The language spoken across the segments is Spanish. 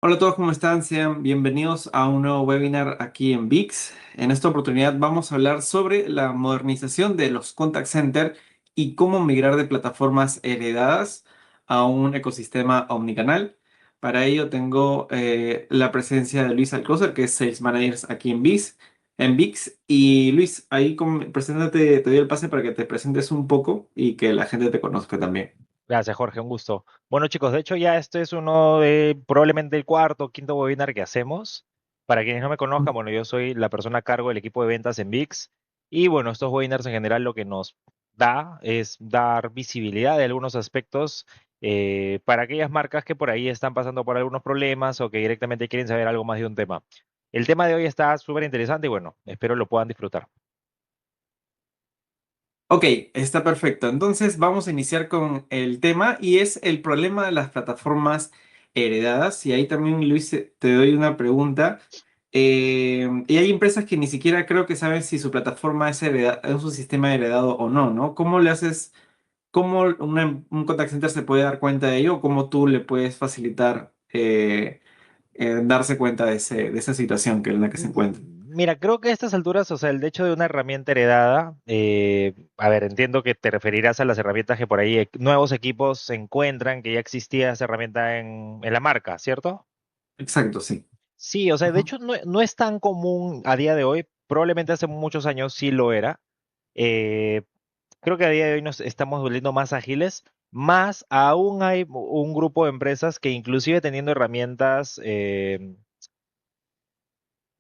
Hola a todos, ¿cómo están? Sean bienvenidos a un nuevo webinar aquí en VIX. En esta oportunidad vamos a hablar sobre la modernización de los contact center y cómo migrar de plataformas heredadas a un ecosistema omnicanal. Para ello tengo la presencia de Luis Alcócer, que es Sales Manager aquí en VIX. Y Luis, ahí preséntate, te doy el pase para que te presentes un poco y que la gente te conozca también. Gracias, Jorge, un gusto. Bueno, chicos, de hecho ya este es uno de probablemente el cuarto o quinto webinar que hacemos. Para quienes no me conozcan, bueno, yo soy la persona a cargo del equipo de ventas en VIX y bueno, estos webinars en general lo que nos da es dar visibilidad de algunos aspectos para aquellas marcas que por ahí están pasando por algunos problemas o que directamente quieren saber algo más de un tema. El tema de hoy está súper interesante y bueno, espero lo puedan disfrutar. Ok, está perfecto. Entonces vamos a iniciar con el tema y es el problema de las plataformas heredadas. Y ahí también, Luis, te doy una pregunta. Y hay empresas que ni siquiera creo que saben si su plataforma es un sistema heredado o no, ¿no? ¿Cómo le haces, cómo un contact center se puede dar cuenta de ello o cómo tú le puedes facilitar darse cuenta de esa situación en la que se encuentra? Mira, creo que a estas alturas, o sea, el hecho de una herramienta heredada, a ver, entiendo que te referirás a las herramientas que por ahí nuevos equipos se encuentran, que ya existía esa herramienta en la marca, ¿cierto? Exacto, sí. Sí, o sea, de Ujú. hecho no es tan común a día de hoy, probablemente hace muchos años sí lo era. Eh, Creo que a día de hoy nos estamos volviendo más ágiles, más aún hay un grupo de empresas que inclusive teniendo herramientas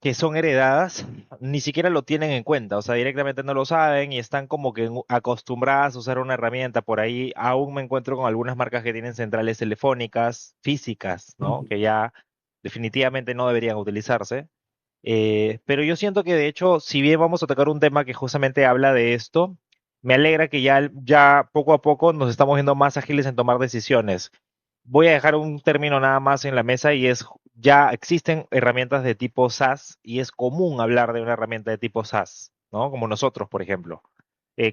que son heredadas, ni siquiera lo tienen en cuenta, o sea, directamente no lo saben y están como que acostumbradas a usar una herramienta. Por ahí aún me encuentro con algunas marcas que tienen centrales telefónicas físicas, ¿no? Que ya definitivamente no deberían utilizarse. Pero yo siento que de hecho, si bien vamos a tocar un tema que justamente habla de esto, me alegra que ya poco a poco nos estamos viendo más ágiles en tomar decisiones. Voy a dejar un término nada más en la mesa y es, ya existen herramientas de tipo SaaS y es común hablar de una herramienta de tipo SaaS, ¿no? Como nosotros, por ejemplo.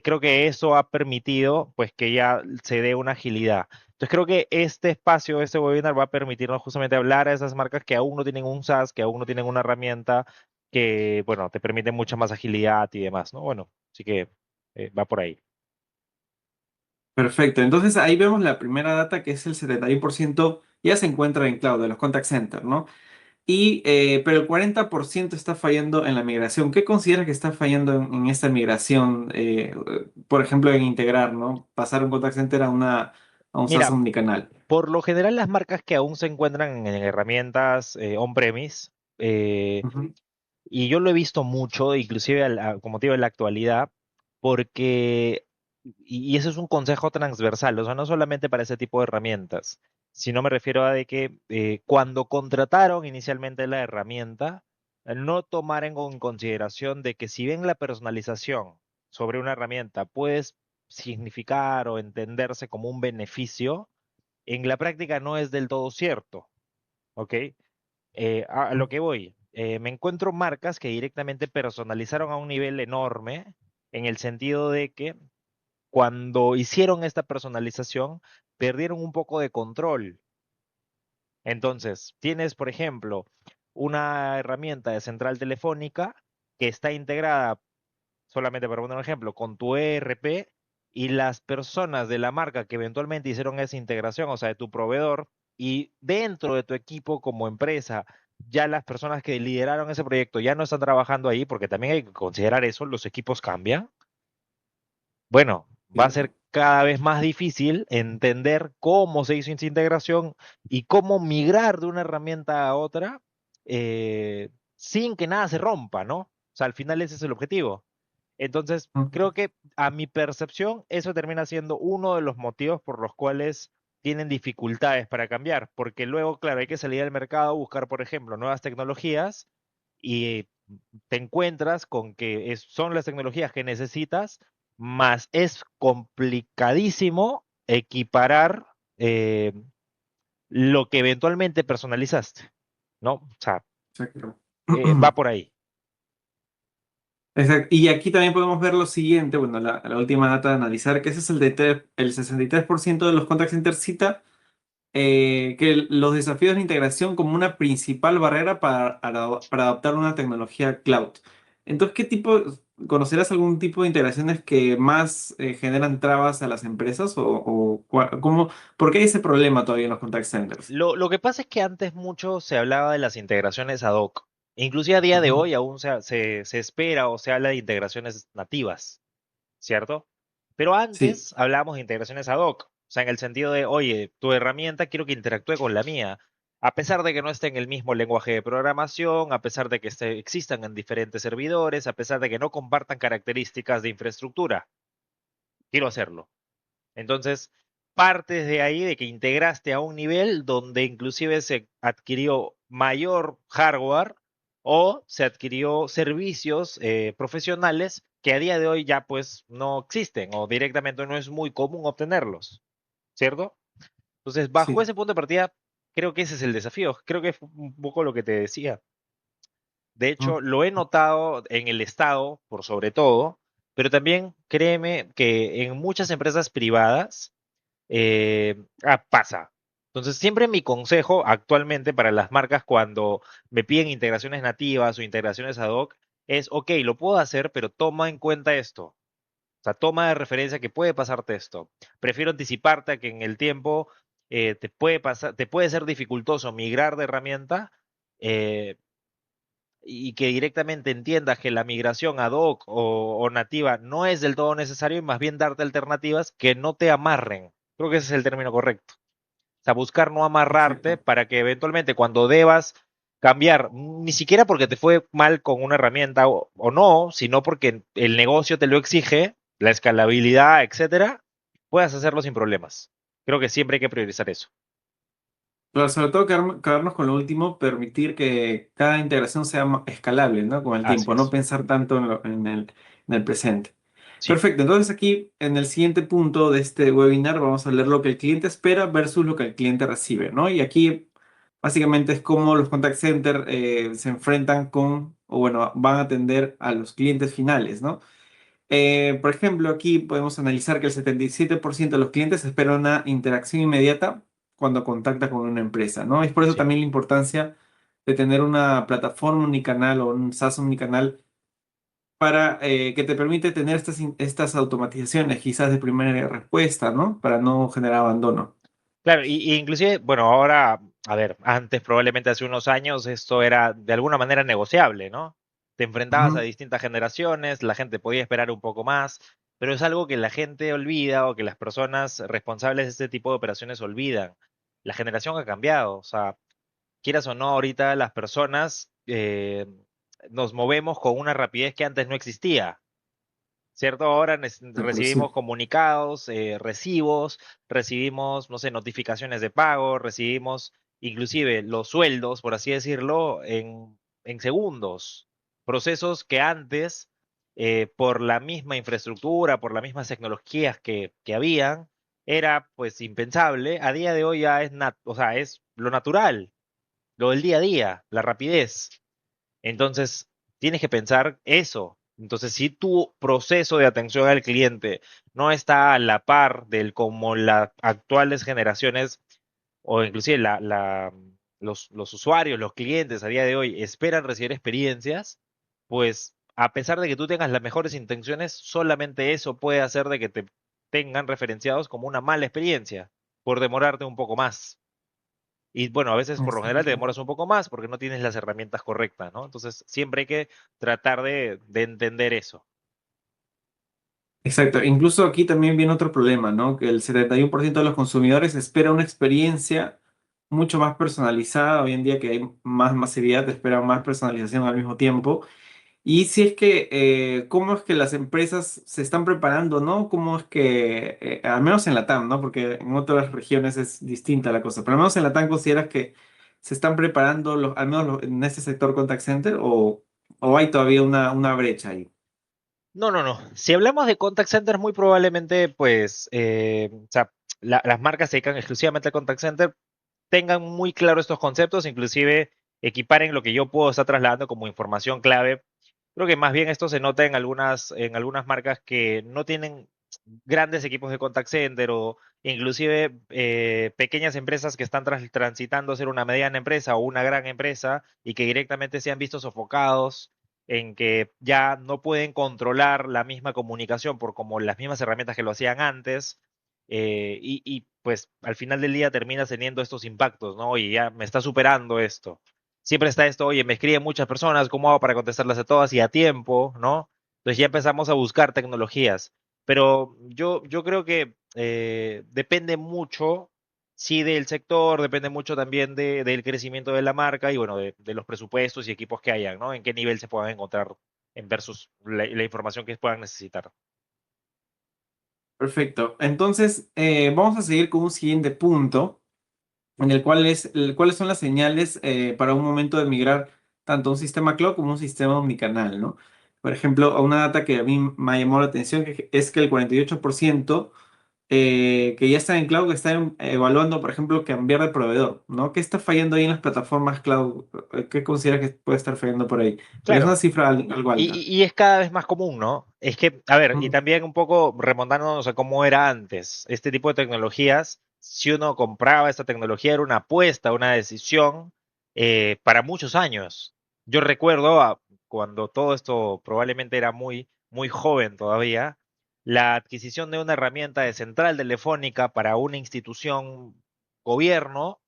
Creo que eso ha permitido pues que ya se dé una agilidad. Entonces creo que este espacio, este webinar va a permitirnos justamente hablar a esas marcas que aún no tienen un SaaS, que aún no tienen una herramienta que, bueno, te permite mucha más agilidad y demás, ¿no? Bueno, así que va por ahí. Perfecto, entonces ahí vemos la primera data que es el 71% ya se encuentra en cloud de los contact centers, ¿no? Pero el 40% está fallando en la migración. ¿Qué consideras que está fallando en esta migración? Por ejemplo, en integrar, ¿no? Pasar un contact center a un SaaS Mira, omnicanal. por lo general las marcas que aún se encuentran en herramientas on-premise, eh, Ujú. y yo lo he visto mucho, inclusive como te digo, en la actualidad, porque, y eso es un consejo transversal, o sea, no solamente para ese tipo de herramientas, sino me refiero a de que cuando contrataron inicialmente la herramienta, no tomar en consideración de que si bien la personalización sobre una herramienta puede significar o entenderse como un beneficio, en la práctica no es del todo cierto, ¿ok? A lo que voy, me encuentro marcas que directamente personalizaron a un nivel enorme, en el sentido de que cuando hicieron esta personalización, perdieron un poco de control. Entonces, tienes, por ejemplo, una herramienta de central telefónica que está integrada, solamente para poner un ejemplo, con tu ERP y las personas de la marca que eventualmente hicieron esa integración, o sea, de tu proveedor, y dentro de tu equipo como empresa, ya las personas que lideraron ese proyecto ya no están trabajando ahí, porque también hay que considerar eso, los equipos cambian. Bueno, va a ser Cierto. cada vez más difícil entender cómo se hizo esa integración y cómo migrar de una herramienta a otra sin que nada se rompa, ¿no? O sea, al final ese es el objetivo. Entonces, creo que a mi percepción, eso termina siendo uno de los motivos por los cuales tienen dificultades para cambiar, porque luego, claro, hay que salir al mercado, buscar, por ejemplo, nuevas tecnologías y te encuentras con que son las tecnologías que necesitas, más es complicadísimo equiparar lo que eventualmente personalizaste, ¿no? O sea, Exacto. va por ahí. Exacto. Y aquí también podemos ver lo siguiente, bueno, la última data de analizar, que ese es el 63% de los contact centers cita que los desafíos de integración como una principal barrera para adaptar una tecnología cloud. Entonces, conocerás algún tipo de integraciones que más generan trabas a las empresas por qué hay ese problema todavía en los contact centers? Lo que pasa es que antes mucho se hablaba de las integraciones ad hoc. Inclusive a día de Ujú. hoy aún se espera o se habla de integraciones nativas, ¿cierto? Pero Sí, antes hablábamos de integraciones ad hoc, o sea, en el sentido de, oye, tu herramienta quiero que interactúe con la mía, a pesar de que no esté en el mismo lenguaje de programación, a pesar de que existan en diferentes servidores, a pesar de que no compartan características de infraestructura, quiero hacerlo. Entonces, partes de ahí de que integraste a un nivel donde inclusive se adquirió mayor hardware o se adquirió servicios profesionales que a día de hoy ya pues no existen o directamente no es muy común obtenerlos, ¿cierto? Entonces, bajo sí. ese punto de partida, creo que ese es el desafío. Creo que es un poco lo que te decía. De Mm. hecho, lo he notado en el Estado, por sobre todo, pero también créeme que en muchas empresas privadas, pasa. Entonces, siempre mi consejo actualmente para las marcas cuando me piden integraciones nativas o integraciones ad hoc es, ok, lo puedo hacer, pero toma en cuenta esto. O sea, toma de referencia que puede pasarte esto. Prefiero anticiparte a que en el tiempo te puede pasar, te puede ser dificultoso migrar de herramienta eh, y que directamente entiendas que la migración ad hoc o nativa no es del todo necesario y más bien darte alternativas que no te amarren. Creo que ese es el término correcto. O sea, buscar no amarrarte Exacto. para que eventualmente cuando debas cambiar, ni siquiera porque te fue mal con una herramienta o no, sino porque el negocio te lo exige, la escalabilidad, etcétera, puedas hacerlo sin problemas. Creo que siempre hay que priorizar eso. Pero sobre todo quedarnos con lo último, permitir que cada integración sea escalable, ¿no? Con el Así tiempo, no es. pensar tanto en el presente. Sí, Perfecto, entonces aquí en el siguiente punto de este webinar vamos a leer lo que el cliente espera versus lo que el cliente recibe, ¿no? Y aquí básicamente es cómo los contact centers se enfrentan o bueno, van a atender a los clientes finales, ¿no? Por ejemplo, aquí podemos analizar que el 77% de los clientes esperan una interacción inmediata cuando contacta con una empresa, ¿no? Es por eso sí. también la importancia de tener una plataforma unicanal o un SaaS unicanal para que te permite tener estas automatizaciones quizás de primera respuesta, ¿no? Para no generar abandono. Claro, y inclusive, bueno, ahora, a ver, antes probablemente hace unos años esto era de alguna manera negociable, ¿no? Te enfrentabas a Ujú. distintas generaciones, la gente podía esperar un poco más, pero es algo que la gente olvida o que las personas responsables de este tipo de operaciones olvidan. La generación ha cambiado, o sea, quieras o no, ahorita las personas nos movemos con una rapidez que antes no existía. ¿Cierto? Ahora Pero recibimos sí. comunicados, recibos, recibimos, no sé, notificaciones de pago, recibimos inclusive los sueldos, por así decirlo, en segundos. Procesos que antes, por la misma infraestructura, por las mismas tecnologías que habían, era pues impensable. A día de hoy ya o sea, es lo natural, lo del día a día, la rapidez. Entonces, tienes que pensar eso. Entonces, si tu proceso de atención al cliente no está a la par del como las actuales generaciones o inclusive los usuarios, los clientes a día de hoy esperan recibir experiencias, pues a pesar de que tú tengas las mejores intenciones, solamente eso puede hacer de que te tengan referenciados como una mala experiencia por demorarte un poco más. Y bueno, a veces por lo general te Exacto. demoras un poco más porque no tienes las herramientas correctas, ¿no? Entonces siempre hay que tratar de entender eso. Exacto. Incluso aquí también viene otro problema, ¿no? Que el 71% de los consumidores espera una experiencia mucho más personalizada. Hoy en día que hay más masividad, espera más personalización al mismo tiempo. Y si es que, ¿cómo es que las empresas se están preparando, ¿no? ¿Cómo es que, al menos en Latam, ¿no? Porque en otras regiones es distinta la cosa, pero al menos en Latam consideras que se están preparando, al menos en este sector contact center, o hay todavía una brecha ahí? No, no, no. Si hablamos de contact centers, muy probablemente, pues, o sea, las marcas se dedican exclusivamente al contact center, tengan muy claro estos conceptos, inclusive equiparen lo que yo puedo estar trasladando como información clave. Creo que más bien esto se nota en algunas marcas que no tienen grandes equipos de contact center o inclusive pequeñas empresas que están transitando a ser una mediana empresa o una gran empresa y que directamente se han visto sofocados en que ya no pueden controlar la misma comunicación por como las mismas herramientas que lo hacían antes, pues al final del día terminas teniendo estos impactos, ¿no? Y ya me está superando esto. Siempre está esto, oye, me escriben muchas personas, ¿cómo hago para contestarlas a todas y a tiempo, ¿no? Entonces ya empezamos a buscar tecnologías. Pero yo creo que depende mucho, sí, del sector, depende mucho también del crecimiento de la marca y bueno, de los presupuestos y equipos que hayan, ¿no? En qué nivel se puedan encontrar en versus la información que puedan necesitar. Perfecto. Entonces, vamos a seguir con un siguiente punto, en el cual cuáles son las señales para un momento de migrar tanto a un sistema cloud como a un sistema omnicanal, ¿no? Por ejemplo, una data que a mí me llamó la atención es que el 48% que ya están en cloud están evaluando, por ejemplo, cambiar de proveedor, ¿no? ¿Qué está fallando ahí en las plataformas cloud? ¿Qué considera que puede estar fallando por ahí? Porque es una Claro, cifra algo alta. y es cada vez más común, ¿no? Es que, a ver, y Mm. también un poco remontándonos a cómo era antes, este tipo de tecnologías, si uno compraba esta tecnología era una apuesta, una decisión para muchos años. Yo recuerdo cuando todo esto probablemente era muy joven todavía, la adquisición de una herramienta de central telefónica para una institución gobierno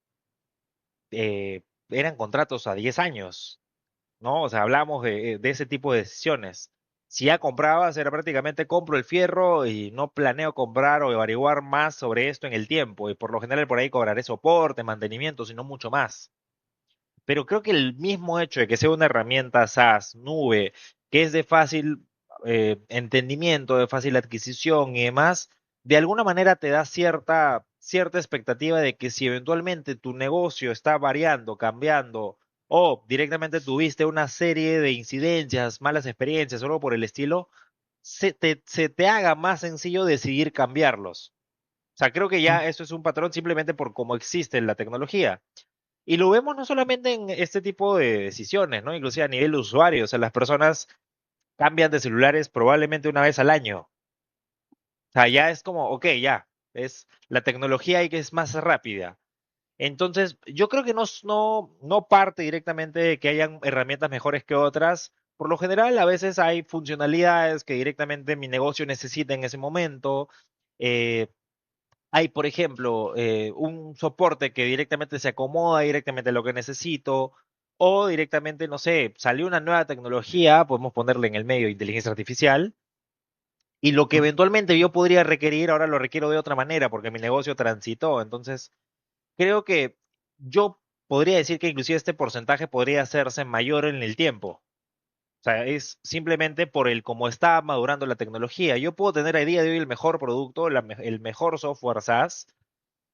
eran contratos a 10 años. ¿No? O sea, hablamos de ese tipo de decisiones. Si ya comprabas, era prácticamente compro el fierro y no planeo comprar o averiguar más sobre esto en el tiempo. Y por lo general por ahí cobraré soporte, mantenimiento, sino mucho más. Pero creo que el mismo hecho de que sea una herramienta SaaS, nube, que es de fácil entendimiento, de fácil adquisición y demás, de alguna manera te da cierta expectativa de que si eventualmente tu negocio está variando, cambiando, o directamente tuviste una serie de incidencias, malas experiencias o algo por el estilo, se te haga más sencillo decidir cambiarlos. O sea, creo que ya eso es un patrón simplemente por cómo existe la tecnología. Y lo vemos no solamente en este tipo de decisiones, ¿no? Inclusive a nivel de usuario, o sea, las personas cambian de celulares probablemente una vez al año. O sea, ya es como, ok, ya, es la tecnología ahí que es más rápida. Entonces, yo creo que no parte directamente de que hayan herramientas mejores que otras. Por lo general, a veces hay funcionalidades que directamente mi negocio necesita en ese momento. Eh, Hay, por ejemplo, un soporte que directamente se acomoda directamente a lo que necesito, o directamente, no sé, salió una nueva tecnología, podemos ponerle en el medio inteligencia artificial, y lo que eventualmente yo podría requerir, ahora lo requiero de otra manera, porque mi negocio transitó. Entonces, creo que yo podría decir que inclusive este porcentaje podría hacerse mayor en el tiempo. O sea, es simplemente por el cómo está madurando la tecnología. Yo puedo tener a día de hoy el mejor producto, el mejor software SaaS,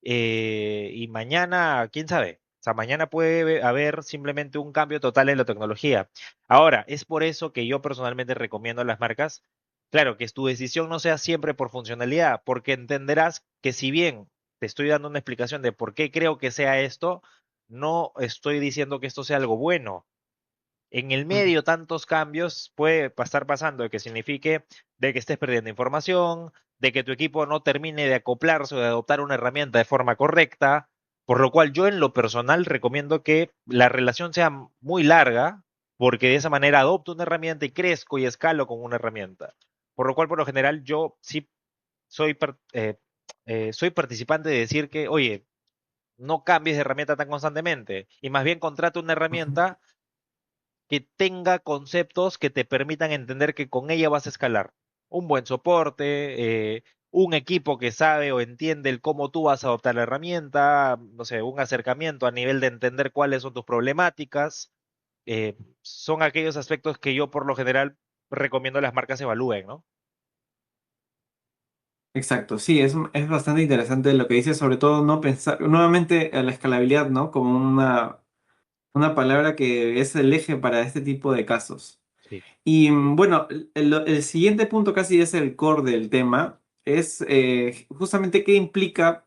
y mañana, quién sabe. O sea, mañana puede haber simplemente un cambio total en la tecnología. Ahora, es por eso que yo personalmente recomiendo a las marcas, claro, que tu decisión no sea siempre por funcionalidad, porque entenderás que si bien te estoy dando una explicación de por qué creo que sea esto, no estoy diciendo que esto sea algo bueno. En el Mm. medio tantos cambios puede estar pasando de que signifique de que estés perdiendo información, de que tu equipo no termine de acoplarse o de adoptar una herramienta de forma correcta, por lo cual yo en lo personal recomiendo que la relación sea muy larga, porque de esa manera adopto una herramienta y crezco y escalo con una herramienta. Por lo cual, por lo general, yo sí soy participante de decir que, oye, no cambies de herramienta tan constantemente y más bien contrata una Ujú. herramienta que tenga conceptos que te permitan entender que con ella vas a escalar. Un buen soporte, un equipo que sabe o entiende el cómo tú vas a adoptar la herramienta, no sé, un acercamiento a nivel de entender cuáles son tus problemáticas. Son aquellos aspectos que yo por lo general recomiendo a las marcas evalúen, ¿no? Exacto, sí, es bastante interesante lo que dice, sobre todo no pensar, nuevamente a la escalabilidad, ¿no? Como una palabra que es el eje para este tipo de casos. Sí. Y bueno, el siguiente punto casi es el core del tema, es justamente qué implica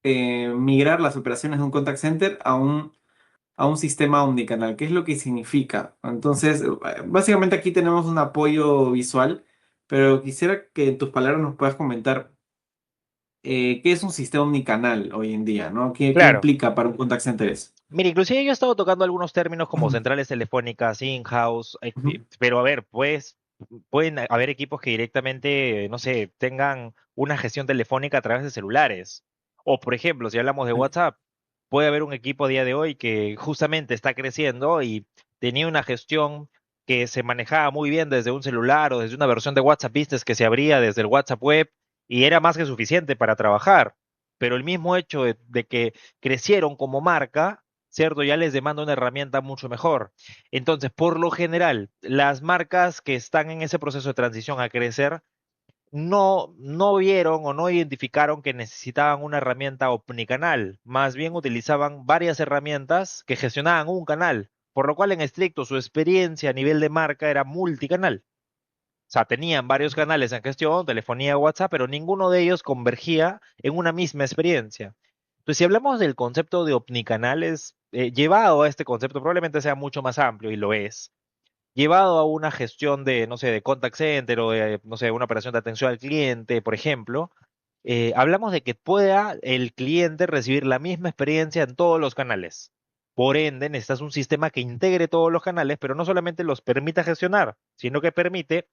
migrar las operaciones de un contact center a un sistema omnicanal. ¿Qué es lo que significa? Entonces, básicamente aquí tenemos un apoyo visual, pero quisiera que en tus palabras nos puedas comentar ¿qué es un sistema omnicanal hoy en día, ¿no? ¿Qué Claro. implica para un contact center eso? Mira, inclusive yo he estado tocando algunos términos como centrales telefónicas, in-house, Ujú, pero a ver, pues pueden haber equipos que directamente, no sé, tengan una gestión telefónica a través de celulares. O, por ejemplo, si hablamos de ujú, WhatsApp, puede haber un equipo a día de hoy que justamente está creciendo y tenía una gestión que se manejaba muy bien desde un celular o desde una versión de WhatsApp Business que se abría desde el WhatsApp web y era más que suficiente para trabajar. Pero el mismo hecho de que crecieron como marca, ¿cierto? Ya les demanda una herramienta mucho mejor. Entonces, por lo general, las marcas que están en ese proceso de transición a crecer no vieron o no identificaron que necesitaban una herramienta omnicanal, más bien utilizaban varias herramientas que gestionaban un canal, por lo cual en estricto su experiencia a nivel de marca era multicanal. O sea, tenían varios canales en gestión, telefonía, WhatsApp, pero ninguno de ellos convergía en una misma experiencia. Entonces, si hablamos del concepto de omnicanales, llevado a este concepto, probablemente sea mucho más amplio y lo es. Llevado a una gestión de, no sé, de contact center o de, no sé, una operación de atención al cliente, por ejemplo, hablamos de que pueda el cliente recibir la misma experiencia en todos los canales. Por ende, necesitas un sistema que integre todos los canales, pero no solamente los permita gestionar, sino que permita,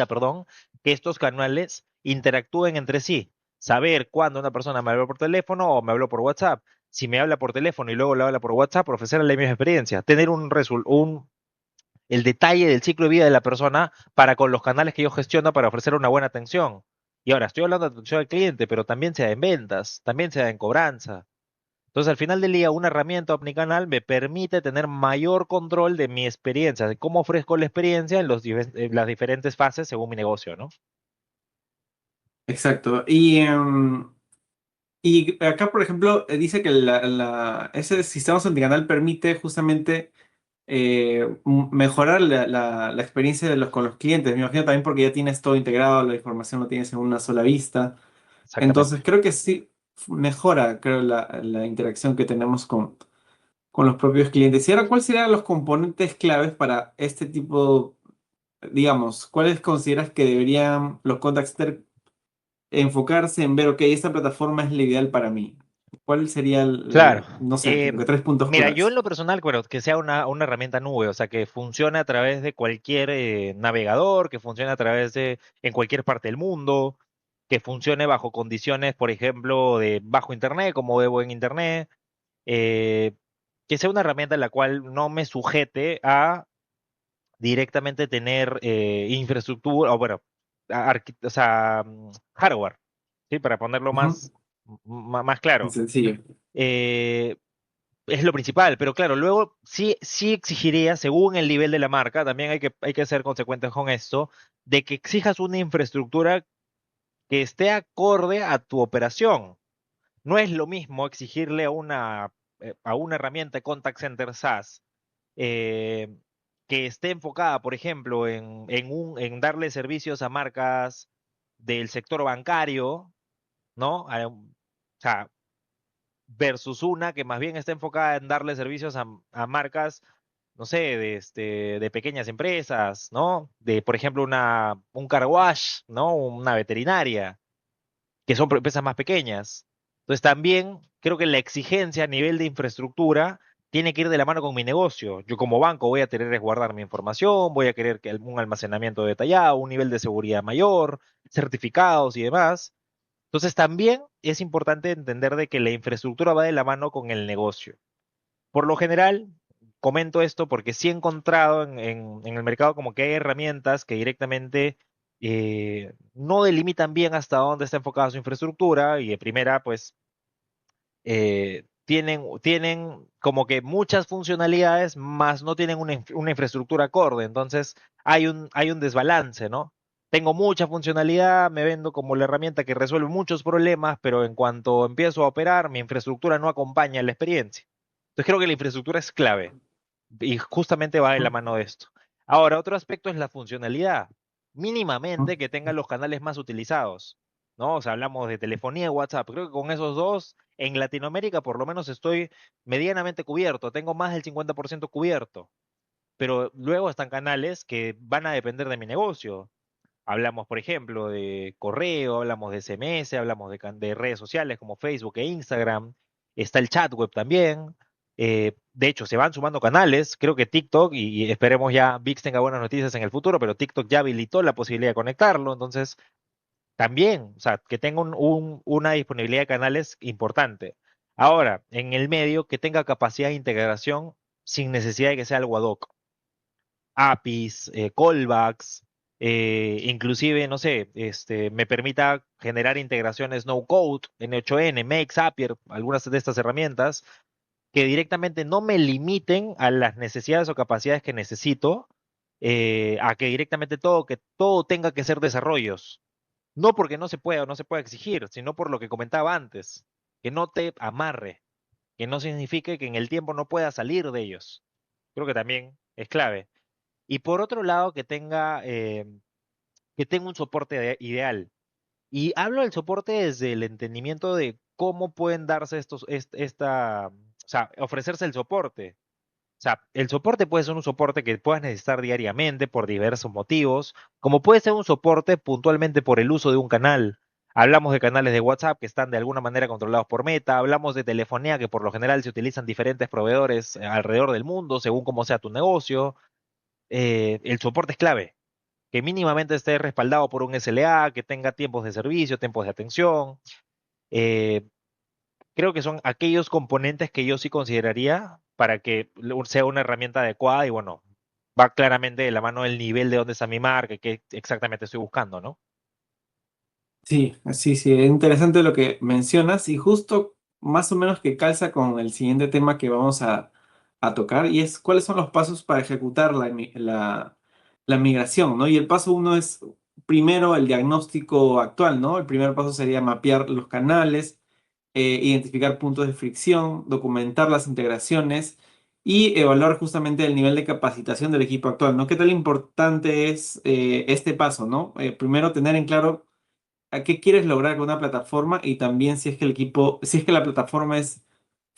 perdón, que estos canales interactúen entre sí. Saber cuándo una persona me habló por teléfono o me habló por WhatsApp. Si me habla por teléfono y luego le habla por WhatsApp, ofrecerle la misma experiencia. Tener el detalle del ciclo de vida de la persona para con los canales que yo gestiono para ofrecer una buena atención. Y ahora estoy hablando de atención al cliente, pero también sea en ventas, también sea en cobranza. Entonces, al final del día, una herramienta omnicanal me permite tener mayor control de mi experiencia, de cómo ofrezco la experiencia en las diferentes fases según mi negocio, ¿no? exacto. Y acá, por ejemplo, dice que ese sistema omnicanal permite justamente mejorar la experiencia con los clientes. Me imagino también porque ya tienes todo integrado, la información lo tienes en una sola vista. Entonces, Exactamente. creo que sí mejora, creo, la interacción que tenemos con los propios clientes. Y ahora, ¿cuáles serían los componentes claves para este tipo, digamos, cuáles consideras que deberían los contact center enfocarse en ver, ok, esta plataforma es la ideal para mí? ¿Cuál sería, Claro. no sé, como que tres puntos Mira, yo en claves? lo personal, bueno, que sea una herramienta nube, o sea, que funcione a través de cualquier navegador, que funcione a través de, en cualquier parte del mundo, que funcione bajo condiciones, por ejemplo, de bajo internet, como debo en internet, eh, que sea una herramienta en la cual no me sujete a directamente tener infraestructura, o bueno, o sea, hardware, ¿sí? Para ponerlo Ujú, más claro. sencillo. Eh, es lo principal, pero claro, luego sí exigiría, según el nivel de la marca, también hay que ser consecuentes con esto, de que exijas una infraestructura que esté acorde a tu operación. No es lo mismo exigirle a una herramienta de contact center SaaS eh, que esté enfocada, por ejemplo, en darle servicios a marcas del sector bancario, ¿no? O sea, versus una que más bien está enfocada en darle servicios a marcas, no sé, de pequeñas empresas, ¿no? De, por ejemplo, un car wash, ¿no? Una veterinaria, que son empresas más pequeñas. Entonces también creo que la exigencia a nivel de infraestructura tiene que ir de la mano con mi negocio. Yo como banco voy a querer resguardar mi información, voy a querer que un almacenamiento detallado, un nivel de seguridad mayor, certificados y demás. Entonces también es importante entender de que la infraestructura va de la mano con el negocio. Por lo general, comento esto porque sí he encontrado en el mercado como que hay herramientas que directamente no delimitan bien hasta dónde está enfocada su infraestructura y de primera, pues, tienen como que muchas funcionalidades, más no tienen una infraestructura acorde. Entonces, hay un desbalance, ¿no? Tengo mucha funcionalidad, me vendo como la herramienta que resuelve muchos problemas, pero en cuanto empiezo a operar, mi infraestructura no acompaña la experiencia. Entonces, creo que la infraestructura es clave y justamente va de la mano de esto. Ahora, otro aspecto es la funcionalidad. Mínimamente que tenga los canales más utilizados, ¿no? O sea, hablamos de telefonía y WhatsApp. Creo que con esos dos, en Latinoamérica por lo menos estoy medianamente cubierto. Tengo más del 50% cubierto. Pero luego están canales que van a depender de mi negocio. Hablamos, por ejemplo, de correo, hablamos de SMS, hablamos de redes sociales como Facebook e Instagram. Está el chat web también. De hecho, se van sumando canales. Creo que TikTok, y esperemos ya VIX tenga buenas noticias en el futuro, pero TikTok ya habilitó la posibilidad de conectarlo. Entonces, también, o sea, que tenga una disponibilidad de canales importante. Ahora, en el medio, que tenga capacidad de integración sin necesidad de que sea algo ad hoc. APIs, callbacks, inclusive, no sé, me permita generar integraciones no code, N8N, Make, Zapier, algunas de estas herramientas, que directamente no me limiten a las necesidades o capacidades que necesito, a que directamente que todo tenga que ser desarrollos. No porque no se pueda o no se pueda exigir, sino por lo que comentaba antes, que no te amarre, que no signifique que en el tiempo no pueda salir de ellos. Creo que también es clave. Y por otro lado, que tenga un soporte ideal. Y hablo del soporte desde el entendimiento de cómo pueden darse o sea, ofrecerse el soporte. O sea, el soporte puede ser un soporte que puedas necesitar diariamente por diversos motivos, como puede ser un soporte puntualmente por el uso de un canal. Hablamos de canales de WhatsApp que están de alguna manera controlados por Meta, hablamos de telefonía que por lo general se utilizan diferentes proveedores alrededor del mundo según cómo sea tu negocio. El soporte es clave, que mínimamente esté respaldado por un SLA, que tenga tiempos de servicio, tiempos de atención. Eh, Creo que son aquellos componentes que yo sí consideraría para que sea una herramienta adecuada y bueno, va claramente de la mano del nivel de dónde está mi marca y qué exactamente estoy buscando, ¿no? Sí, sí, sí, es interesante lo que mencionas y justo más o menos que calza con el siguiente tema que vamos a tocar y es cuáles son los pasos para ejecutar la migración, ¿no? Y el paso uno es primero el diagnóstico actual, ¿no? El primer paso sería mapear los canales, identificar puntos de fricción, documentar las integraciones y evaluar justamente el nivel de capacitación del equipo actual, ¿no? ¿Qué tal importante es este paso, ¿no? Primero tener en claro a qué quieres lograr con una plataforma y también si es que el equipo, si es que la plataforma es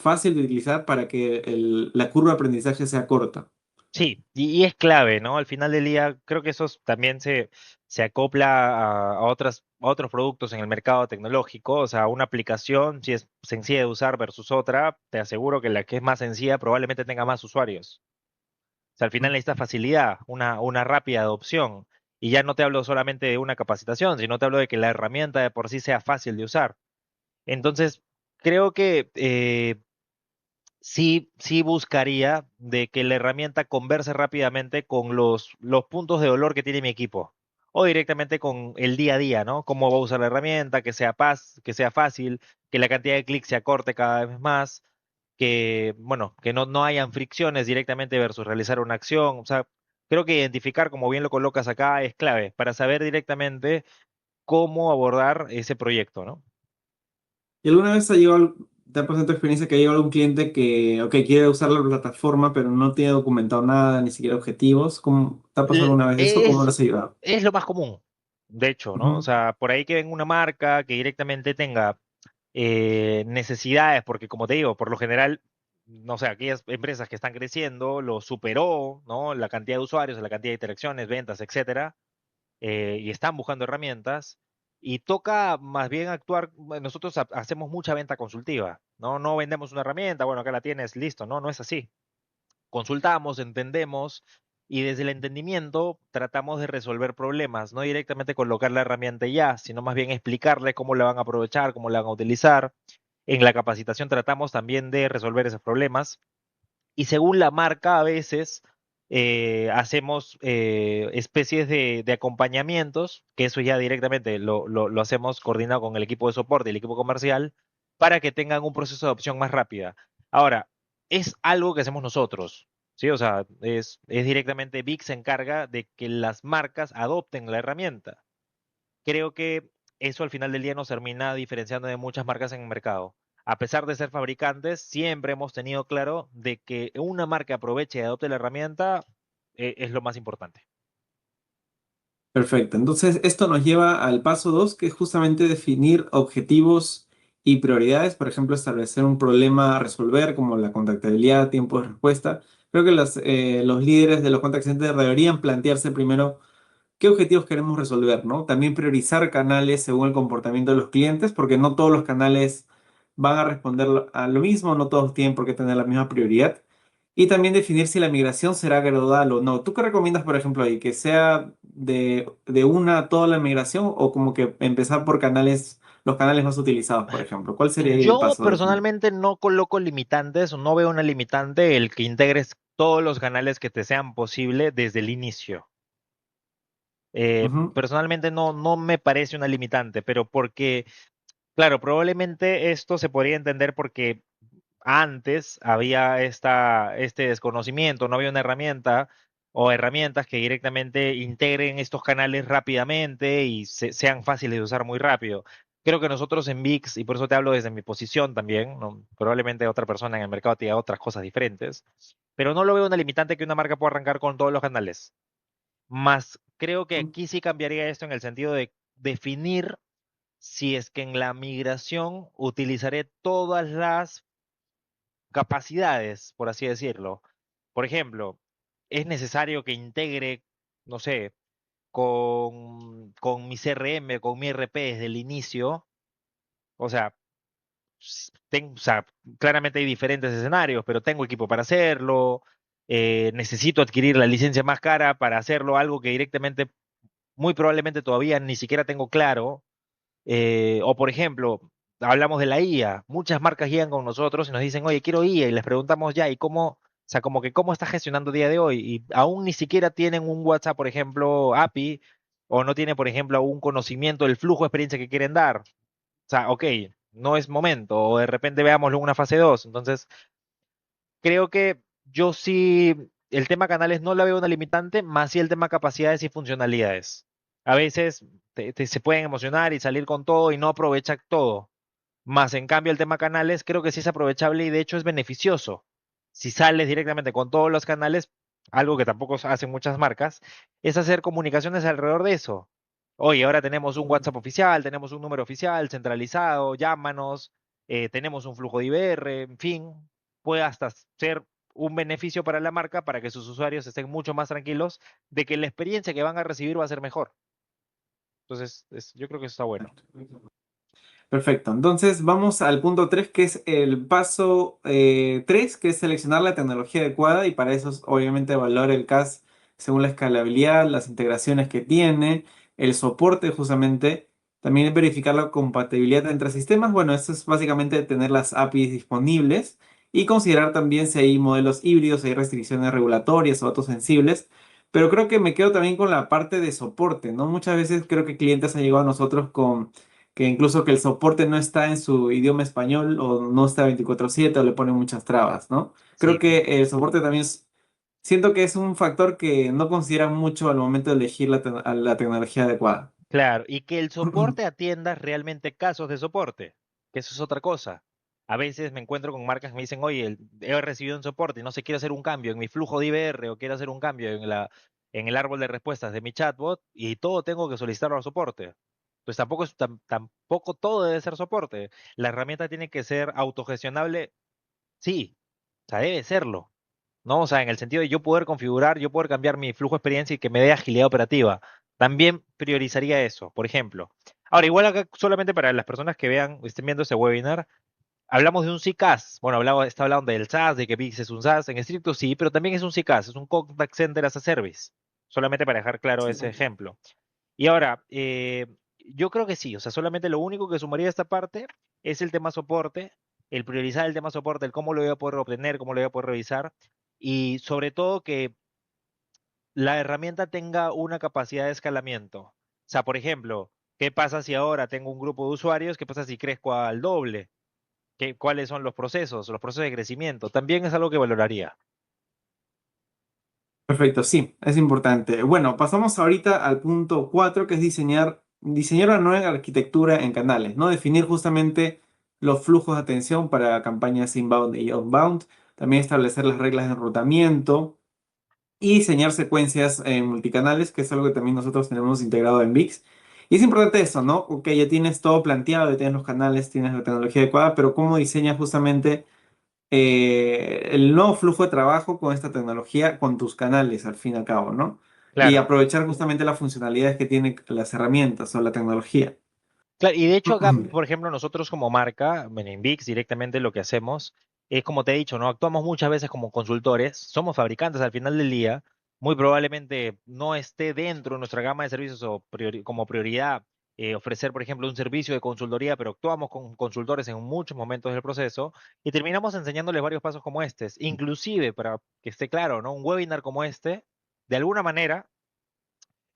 fácil de utilizar para que la curva de aprendizaje sea corta. Sí, y es clave, ¿no? Al final del día, creo que también se acopla a otros productos en el mercado tecnológico. O sea, una aplicación, si es sencilla de usar versus otra, te aseguro que la que es más sencilla probablemente tenga más usuarios. O sea, al final necesitas facilidad, una rápida adopción. Y ya no te hablo solamente de una capacitación, sino te hablo de que la herramienta de por sí sea fácil de usar. Entonces, creo que sí buscaría de que la herramienta converse rápidamente con los puntos de dolor que tiene mi equipo. O directamente con el día a día, ¿no? Cómo va a usar la herramienta, que sea fácil, que la cantidad de clics se acorte cada vez más, que, bueno, que no hayan fricciones directamente versus realizar una acción. O sea, creo que identificar, como bien lo colocas acá, es clave para saber directamente cómo abordar ese proyecto, ¿no? ¿Y alguna vez te ha pasado en tu experiencia que ha llegado algún cliente que, ok, quiere usar la plataforma, pero no tiene documentado nada, ni siquiera objetivos? ¿Cómo, te ha pasado alguna vez eso? ¿Cómo lo Es, has ayudado? es lo más común, de hecho, ¿no? O Ujú. sea, por ahí que venga una marca que directamente tenga necesidades, porque como te digo, por lo general, no sé, aquellas empresas que están creciendo lo superó, ¿no? La cantidad de usuarios, la cantidad de interacciones, ventas, etcétera, y están buscando herramientas. Y toca más bien actuar, bueno, nosotros hacemos mucha venta consultiva, ¿no? No vendemos una herramienta, bueno, acá la tienes, listo, no, no es así. Consultamos, entendemos y desde el entendimiento tratamos de resolver problemas, no directamente colocar la herramienta y ya, sino más bien explicarle cómo la van a aprovechar, cómo la van a utilizar. En la capacitación tratamos también de resolver esos problemas y según la marca a veces hacemos especies de acompañamientos, que eso ya directamente lo hacemos coordinado con el equipo de soporte y el equipo comercial, para que tengan un proceso de adopción más rápida. Ahora, es algo que hacemos nosotros, ¿sí? O sea, es directamente VIC se encarga de que las marcas adopten la herramienta. Creo que eso al final del día nos termina diferenciando de muchas marcas en el mercado. A pesar de ser fabricantes, siempre hemos tenido claro de que una marca aproveche y adopte la herramienta es lo más importante. Perfecto. Entonces, esto nos lleva al paso 2, que es justamente definir objetivos y prioridades. Por ejemplo, establecer un problema a resolver, como la contactabilidad, tiempo de respuesta. Creo que los líderes de los contact centers deberían plantearse primero qué objetivos queremos resolver, ¿no? También priorizar canales según el comportamiento de los clientes, porque no todos los canales van a responder a lo mismo, no todos tienen por qué tener la misma prioridad. Y también definir si la migración será gradual o no. ¿Tú qué recomiendas, por ejemplo, ahí? ¿Que sea de una a toda la migración o como que empezar por canales, los canales más utilizados, por ejemplo? ¿Cuál sería ahí el Yo paso del siguiente? personalmente no coloco limitantes, o no veo una limitante el que integres todos los canales que te sean posible desde el inicio. Ujú, Personalmente no me parece una limitante, pero porque, claro, probablemente esto se podría entender porque antes había este desconocimiento, no había una herramienta o herramientas que directamente integren estos canales rápidamente y sean fáciles de usar muy rápido. Creo que nosotros en VIX, y por eso te hablo desde mi posición también, probablemente otra persona en el mercado te diga otras cosas diferentes, pero no lo veo una limitante que una marca pueda arrancar con todos los canales. Más creo que ujú, aquí sí cambiaría esto en el sentido de definir si es que en la migración utilizaré todas las capacidades, por así decirlo. Por ejemplo, es necesario que integre, no sé, con mi CRM, con mi RP desde el inicio. O sea, o sea, claramente hay diferentes escenarios, pero tengo equipo para hacerlo. Necesito adquirir la licencia más cara para hacerlo, algo que directamente, muy probablemente todavía ni siquiera tengo claro. O por ejemplo, hablamos de la IA. Muchas marcas llegan con nosotros y nos dicen, oye, quiero IA, y les preguntamos ya, ¿y cómo? O sea, como que cómo está gestionando el día de hoy. Y aún ni siquiera tienen un WhatsApp, por ejemplo, API, o no tienen, por ejemplo, un conocimiento del flujo de experiencia que quieren dar. O sea, ok, no es momento, o de repente veámoslo en una fase 2. Entonces, creo que yo sí, el tema canales no la veo una limitante, más sí el tema capacidades y funcionalidades. A veces se pueden emocionar y salir con todo y no aprovechar todo. Más en cambio el tema canales creo que sí es aprovechable y de hecho es beneficioso. Si sales directamente con todos los canales, algo que tampoco hacen muchas marcas, es hacer comunicaciones alrededor de eso. Oye, ahora tenemos un WhatsApp oficial, tenemos un número oficial centralizado, llámanos, tenemos un flujo de IBR, en fin, puede hasta ser un beneficio para la marca para que sus usuarios estén mucho más tranquilos de que la experiencia que van a recibir va a ser mejor. Entonces, yo creo que eso está bueno. perfecto. Entonces vamos al punto 3, que es el paso 3, que es seleccionar la tecnología adecuada y para eso es obviamente evaluar el CAS según la escalabilidad, las integraciones que tiene, el soporte justamente, también verificar la compatibilidad entre sistemas. Bueno, eso es básicamente tener las APIs disponibles y considerar también si hay modelos híbridos, si hay restricciones regulatorias o datos sensibles. Pero creo que me quedo también con la parte de soporte, ¿no? Muchas veces creo que clientes han llegado a nosotros con que incluso que el soporte no está en su idioma español o no está 24/7 o le pone muchas trabas, ¿no? Creo Sí, que el soporte también siento que es un factor que no consideran mucho al momento de elegir a la tecnología adecuada. claro, y que el soporte atienda realmente casos de soporte, que eso es otra cosa. A veces me encuentro con marcas que me dicen, oye, he recibido un soporte y no sé, quiero hacer un cambio en mi flujo de IBR o quiero hacer un cambio en el árbol de respuestas de mi chatbot y todo tengo que solicitarlo al soporte. Pues tampoco, tampoco todo debe ser soporte. La herramienta tiene que ser autogestionable, sí, o sea, debe serlo. ¿No? O sea, en el sentido de yo poder configurar, yo poder cambiar mi flujo de experiencia y que me dé agilidad operativa. También priorizaría eso, por ejemplo. Ahora, igual acá solamente para las personas que vean, estén viendo ese webinar, hablamos de un CCaaS. Bueno, está hablando del SaaS, de que VIX es un SaaS, en estricto sí, pero también es un CCaaS, es un Contact Center as a Service. Solamente para dejar claro Sí. ese ejemplo. Y ahora, yo creo que sí, o sea, solamente lo único que sumaría a esta parte es el tema soporte, el priorizar el tema soporte, el cómo lo voy a poder obtener, cómo lo voy a poder revisar, y sobre todo que la herramienta tenga una capacidad de escalamiento. O sea, por ejemplo, ¿qué pasa si ahora tengo un grupo de usuarios? ¿Qué pasa si crezco al doble? ¿Cuáles son los procesos de crecimiento? También es algo que valoraría. Perfecto, sí, es importante. Bueno, pasamos ahorita al punto 4, que es diseñar una nueva arquitectura en canales, ¿no? Definir justamente los flujos de atención para campañas inbound y outbound, también establecer las reglas de enrutamiento y diseñar secuencias multicanales, que es algo que también nosotros tenemos integrado en VIX. Y es importante eso, ¿no? Ok, ya tienes todo planteado, ya tienes los canales, tienes la tecnología adecuada, pero ¿cómo diseñas justamente el nuevo flujo de trabajo con esta tecnología, con tus canales, al fin y al cabo, ¿no? y Claro. aprovechar justamente las funcionalidades que tienen las herramientas o la tecnología. Claro, y de hecho acá, por ejemplo, nosotros como marca, bueno, en VIX directamente lo que hacemos es, como te he dicho, ¿no? Actuamos muchas veces como consultores, somos fabricantes al final del día, muy probablemente no esté dentro de nuestra gama de servicios o como prioridad ofrecer, por ejemplo, un servicio de consultoría, pero actuamos con consultores en muchos momentos del proceso y terminamos enseñándoles varios pasos como estos. Inclusive, para que esté claro, ¿no? Un webinar como este, de alguna manera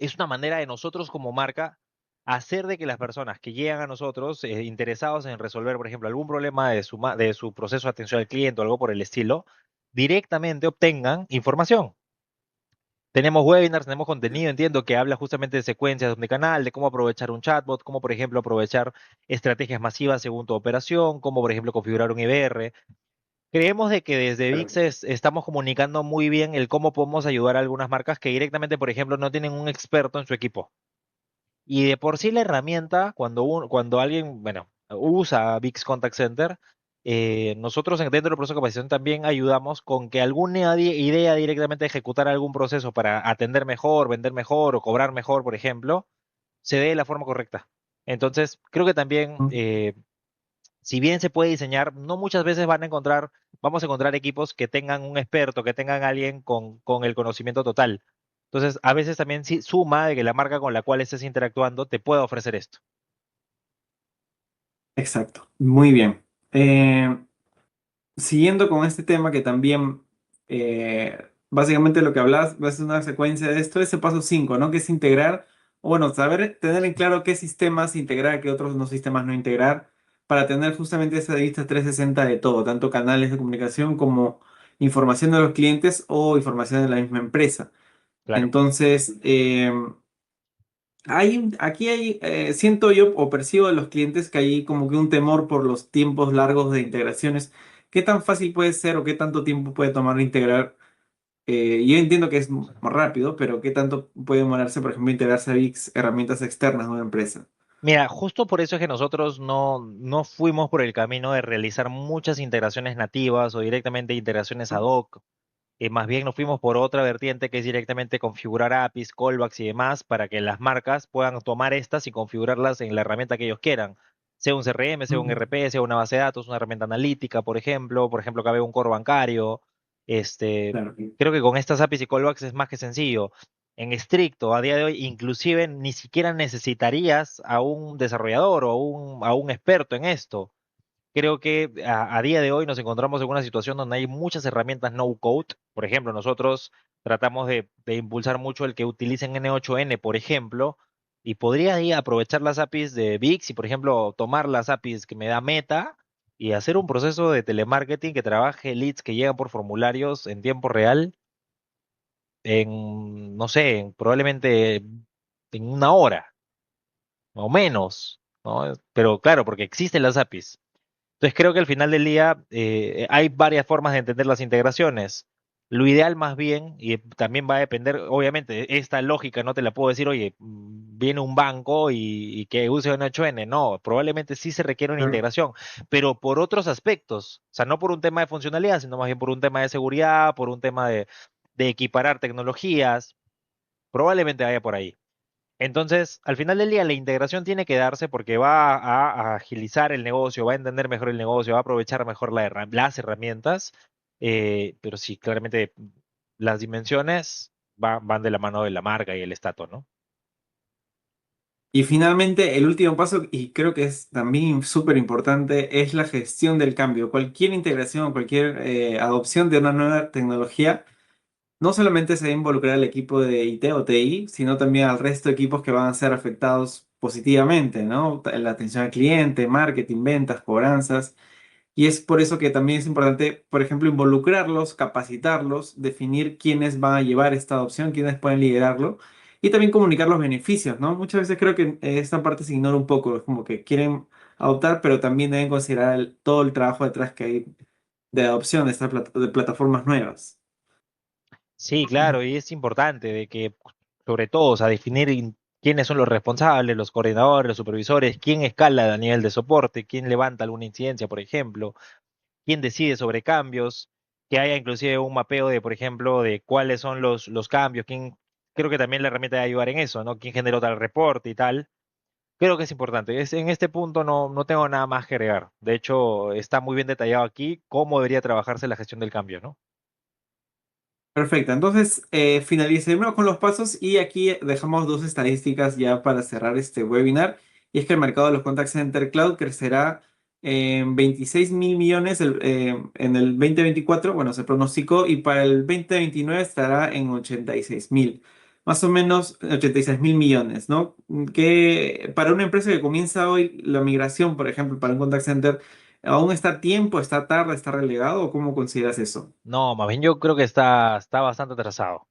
es una manera de nosotros como marca hacer de que las personas que llegan a nosotros interesados en resolver, por ejemplo, algún problema de su proceso de atención al cliente o algo por el estilo, directamente obtengan información. Tenemos webinars, tenemos contenido, entiendo, que habla justamente de secuencias de canal, de cómo aprovechar un chatbot, cómo, por ejemplo, aprovechar estrategias masivas según tu operación, cómo, por ejemplo, configurar un IBR. Creemos de que desde VIX estamos comunicando muy bien el cómo podemos ayudar a algunas marcas que directamente, por ejemplo, no tienen un experto en su equipo. Y de por sí la herramienta, cuando alguien, bueno, usa VIX Contact Center, nosotros dentro del proceso de capacitación también ayudamos con que alguna idea directamente de ejecutar algún proceso para atender mejor, vender mejor o cobrar mejor, por ejemplo, se dé de la forma correcta. Entonces, creo que también, si bien se puede diseñar, no muchas veces vamos a encontrar equipos que tengan un experto, que tengan alguien con el conocimiento total. Entonces, a veces también sí suma de que la marca con la cual estés interactuando te pueda ofrecer esto. Exacto, muy bien. Eh, Siguiendo con este tema que también, básicamente lo que hablas, va a ser una secuencia de esto, ese paso 5, ¿no? Que es integrar, o bueno, saber, tener en claro qué sistemas integrar, qué otros no sistemas no integrar, para tener justamente esa vista 360 de todo, tanto canales de comunicación como información de los clientes o información de la misma empresa. Claro. Entonces, aquí hay, siento yo o percibo de los clientes que hay como que un temor por los tiempos largos de integraciones. ¿Qué tan fácil puede ser o qué tanto tiempo puede tomar integrar? Yo entiendo que es más rápido, pero ¿qué tanto puede demorarse, por ejemplo, integrarse a VIX, herramientas externas de una empresa? Mira, justo por eso es que nosotros no fuimos por el camino de realizar muchas integraciones nativas o directamente integraciones ad hoc. Más bien nos fuimos por otra vertiente que es directamente configurar APIs, callbacks y demás para que las marcas puedan tomar estas y configurarlas en la herramienta que ellos quieran. Sea un CRM, sea un Mm, RP, sea una base de datos, una herramienta analítica, por ejemplo, cabe un core bancario. Este, claro. creo que con estas APIs y callbacks es más que sencillo. En estricto, a día de hoy, inclusive ni siquiera necesitarías a un desarrollador o a un experto en esto. Creo que a día de hoy nos encontramos en una situación donde hay muchas herramientas no code. Por ejemplo, nosotros tratamos de impulsar mucho el que utilicen N8N, por ejemplo, y podría ahí aprovechar las APIs de VIX y, por ejemplo, tomar las APIs que me da Meta y hacer un proceso de telemarketing que trabaje leads que llegan por formularios en tiempo real en, no sé, probablemente en una hora o menos, ¿no? Pero claro, porque existen las APIs. Entonces creo que al final del día hay varias formas de entender las integraciones. Lo ideal más bien, y también va a depender, obviamente, esta lógica no te la puedo decir, oye, viene un banco y que use un 8N. No, probablemente sí se requiere una Claro. integración, pero por otros aspectos. O sea, no por un tema de funcionalidad, sino más bien por un tema de seguridad, por un tema de equiparar tecnologías. Probablemente vaya por ahí. Entonces, al final del día, la integración tiene que darse porque va a agilizar el negocio, va a entender mejor el negocio, va a aprovechar mejor las herramientas, pero sí, claramente las dimensiones van de la mano de la marca y el estatus, ¿no? Y finalmente, el último paso, y creo que es también súper importante, es la gestión del cambio. Cualquier integración o cualquier adopción de una nueva tecnología no solamente se va a involucrar al equipo de IT o TI, sino también al resto de equipos que van a ser afectados positivamente, ¿no? La atención al cliente, marketing, ventas, cobranzas. Y es por eso que también es importante, por ejemplo, involucrarlos, capacitarlos, definir quiénes van a llevar esta adopción, quiénes pueden liderarlo y también comunicar los beneficios, ¿no? Muchas veces creo que esta parte se ignora un poco, es como que quieren adoptar, pero también deben considerar todo el trabajo detrás que hay de adopción de estas de plataformas nuevas. Sí, claro, y es importante de que, sobre todo, o sea, definir quiénes son los responsables, los coordinadores, los supervisores, quién escala a nivel de soporte, quién levanta alguna incidencia, por ejemplo, quién decide sobre cambios, que haya inclusive un mapeo de, por ejemplo, de cuáles son los cambios, creo que también la herramienta debe ayudar en eso, ¿no? ¿Quién generó tal reporte y tal? Creo que es importante. En este punto no tengo nada más que agregar. De hecho, está muy bien detallado aquí cómo debería trabajarse la gestión del cambio, ¿no? Perfecto, entonces finalicemos con los pasos y aquí dejamos dos estadísticas ya para cerrar este webinar. Y es que el mercado de los contact center cloud crecerá en 26.000 millones en el 2024, bueno, se pronosticó, y para el 2029 estará en 86.000, más o menos 86.000 millones, ¿no? Que para una empresa que comienza hoy la migración, por ejemplo, para un contact center, ¿aún está a tiempo, está tarde, está relegado o cómo consideras eso? No, más bien yo creo que está bastante atrasado.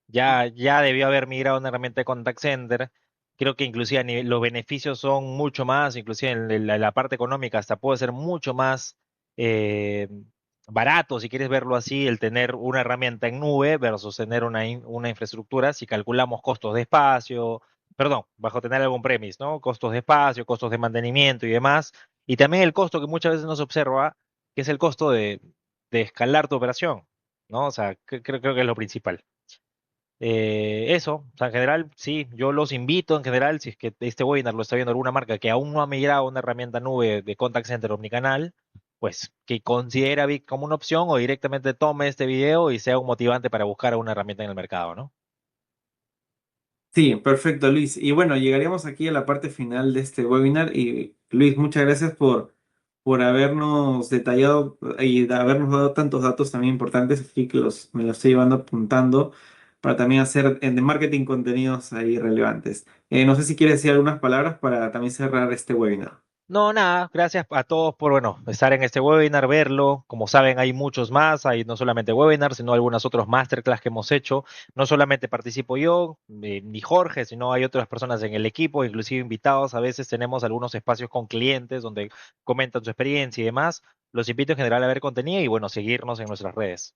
Ya debió haber migrado a una herramienta de contact center. Creo que inclusive los beneficios son mucho más, inclusive en la parte económica hasta puede ser mucho más eh, barato, si quieres verlo así, el tener una herramienta en nube versus tener una infraestructura, si calculamos costos de espacio, perdón, bajo tener algún premise, ¿no? Costos de espacio, costos de mantenimiento y demás. Y también el costo que muchas veces no se observa, que es el costo de escalar tu operación, ¿no? O sea, creo que es lo principal. Eso, o sea, en general, sí, yo los invito en general, si es que este webinar lo está viendo alguna marca que aún no ha migrado a una herramienta nube de contact center omnicanal, pues que considere a Vic como una opción o directamente tome este video y sea un motivante para buscar una herramienta en el mercado, ¿no? Sí, perfecto, Luis. Y bueno, llegaríamos aquí a la parte final de este webinar. Y Luis, muchas gracias por habernos detallado y de habernos dado tantos datos también importantes aquí que me los estoy llevando apuntando para también hacer de marketing contenidos ahí relevantes. No sé si quieres decir algunas palabras para también cerrar este webinar. No, nada, gracias a todos por, bueno, estar en este webinar, verlo. Como saben, hay muchos más, hay no solamente webinars, sino algunos otros masterclass que hemos hecho. No solamente participo yo, ni Jorge, sino hay otras personas en el equipo, inclusive invitados. A veces tenemos algunos espacios con clientes donde comentan su experiencia y demás. Los invito en general a ver contenido y, bueno, seguirnos en nuestras redes.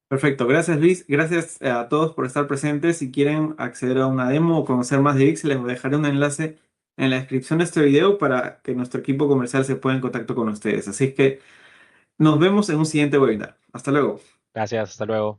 Perfecto, gracias Luis, gracias a todos por estar presentes. Si quieren acceder a una demo o conocer más de VIX, les dejaré un enlace en la descripción de este video para que nuestro equipo comercial se ponga en contacto con ustedes. Así que nos vemos en un siguiente webinar. Hasta luego. Gracias, hasta luego.